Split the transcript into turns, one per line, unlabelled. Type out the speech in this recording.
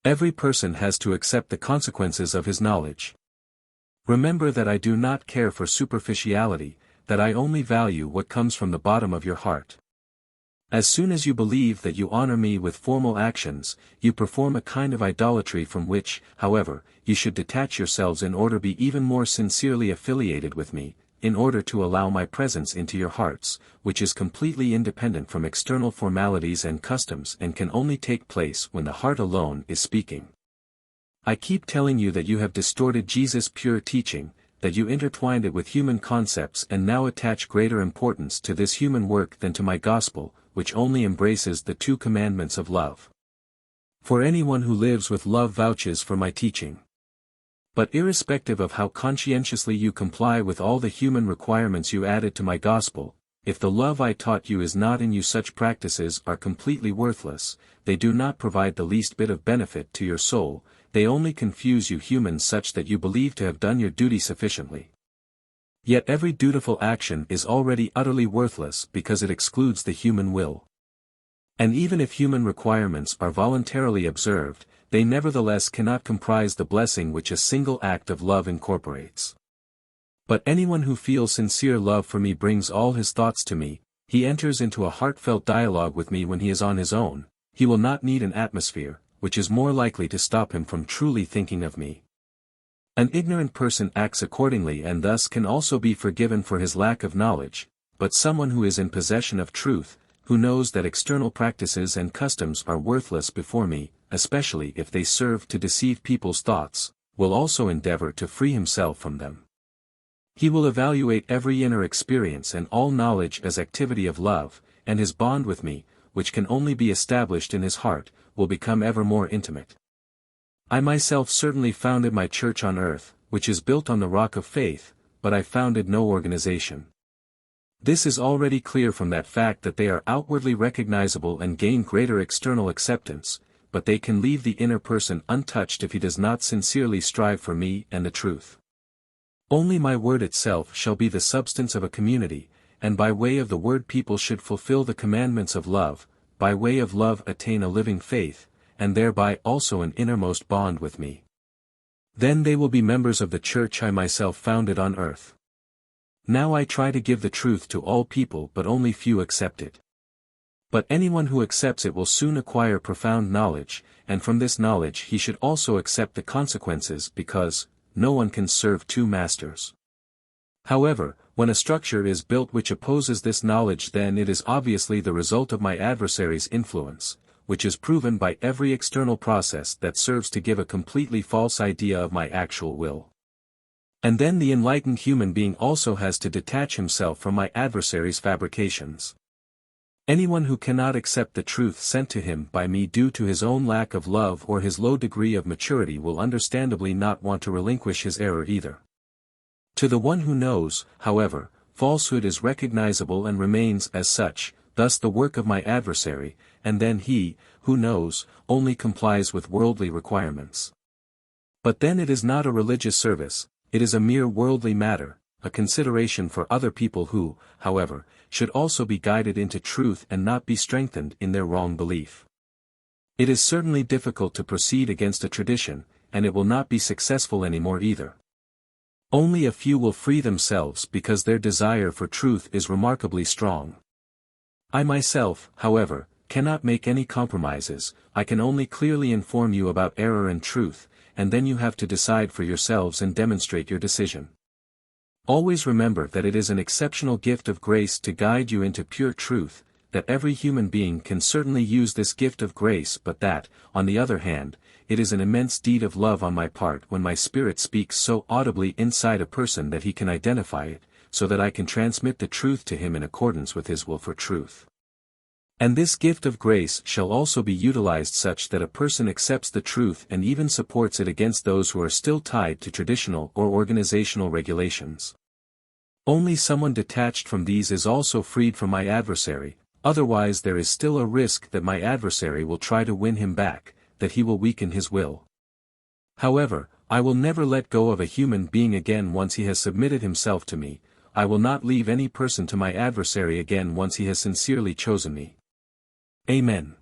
Every person has to accept the consequences of his knowledge. Remember that I do not care for superficiality, that I only value what comes from the bottom of your heart. As soon as you believe that you honor me with formal actions, you perform a kind of idolatry from which, however, you should detach yourselves in order to be even more sincerely affiliated with me, in order to allow my presence into your hearts, which is completely independent from external formalities and customs and can only take place when the heart alone is speaking. I keep telling you that you have distorted Jesus' pure teaching, that you intertwined it with human concepts and now attach greater importance to this human work than to my gospel, which only embraces the two commandments of love. For anyone who lives with love vouches for my teaching. But irrespective of how conscientiously you comply with all the human requirements you added to my gospel, if the love I taught you is not in you, such practices are completely worthless, they do not provide the least bit of benefit to your soul, they only confuse you humans such that you believe to have done your duty sufficiently. Yet every dutiful action is already utterly worthless because it excludes the human will. And even if human requirements are voluntarily observed, they nevertheless cannot comprise the blessing which a single act of love incorporates. But anyone who feels sincere love for me brings all his thoughts to me, he enters into a heartfelt dialogue with me when he is on his own, he will not need an atmosphere, which is more likely to stop him from truly thinking of me. An ignorant person acts accordingly and thus can also be forgiven for his lack of knowledge, but someone who is in possession of truth, who knows that external practices and customs are worthless before me, especially if they serve to deceive people's thoughts, will also endeavor to free himself from them. He will evaluate every inner experience and all knowledge as activity of love, and his bond with me, which can only be established in his heart, will become ever more intimate. I myself certainly founded my church on earth, which is built on the rock of faith, but I founded no organization. This is already clear from that fact that they are outwardly recognizable and gain greater external acceptance, but they can leave the inner person untouched if he does not sincerely strive for me and the truth. Only my word itself shall be the substance of a community, and by way of the word people should fulfill the commandments of love, by way of love attain a living faith, and thereby also an innermost bond with me. Then they will be members of the church I myself founded on earth. Now I try to give the truth to all people but only few accept it. But anyone who accepts it will soon acquire profound knowledge, and from this knowledge he should also accept the consequences because, no one can serve two masters. However, when a structure is built which opposes this knowledge, then it is obviously the result of my adversary's influence, which is proven by every external process that serves to give a completely false idea of my actual will. And then the enlightened human being also has to detach himself from my adversary's fabrications. Anyone who cannot accept the truth sent to him by me due to his own lack of love or his low degree of maturity will understandably not want to relinquish his error either. To the one who knows, however, falsehood is recognizable and remains as such, thus the work of my adversary, and then he, who knows, only complies with worldly requirements. But then it is not a religious service, it is a mere worldly matter, a consideration for other people who, however, should also be guided into truth and not be strengthened in their wrong belief. It is certainly difficult to proceed against a tradition, and it will not be successful anymore either. Only a few will free themselves because their desire for truth is remarkably strong. I myself, however, cannot make any compromises, I can only clearly inform you about error and truth, and then you have to decide for yourselves and demonstrate your decision. Always remember that it is an exceptional gift of grace to guide you into pure truth, that every human being can certainly use this gift of grace, but that, on the other hand, it is an immense deed of love on my part when my spirit speaks so audibly inside a person that he can identify it, so that I can transmit the truth to him in accordance with his will for truth. And this gift of grace shall also be utilized such that a person accepts the truth and even supports it against those who are still tied to traditional or organizational regulations. Only someone detached from these is also freed from my adversary, otherwise there is still a risk that my adversary will try to win him back, that he will weaken his will. However, I will never let go of a human being again once he has submitted himself to me, I will not leave any person to my adversary again once he has sincerely chosen me. Amen.